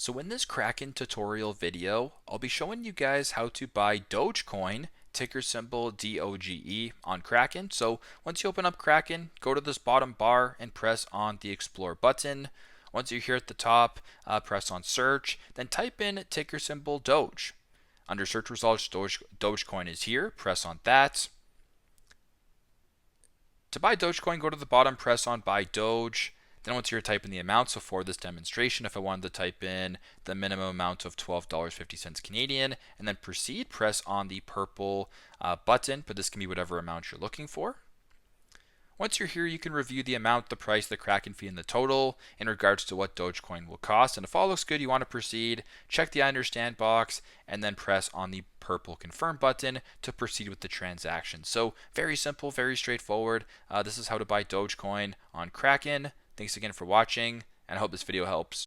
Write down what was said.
So in this Kraken tutorial video, I'll be showing you guys how to buy Dogecoin, ticker symbol DOGE, on Kraken. So once you open up Kraken, go to this bottom bar and press on the Explore button. Once you're here at the top, press on Search, then type in ticker symbol Doge. Under search results, Dogecoin is here. Press on that. To buy Dogecoin, go to the bottom, press on Buy Doge. Then once you're typing the amount, so for this demonstration, if I wanted to type in the minimum amount of $12.50 Canadian and then proceed, press on the purple button, but this can be whatever amount you're looking for. Once you're here, you can review the amount, the price, the Kraken fee, and the total in regards to what Dogecoin will cost. And if all looks good, you want to proceed, check the I understand box, and then press on the purple confirm button to proceed with the transaction. So very simple, very straightforward. This is how to buy Dogecoin on Kraken. Thanks again for watching, and I hope this video helps.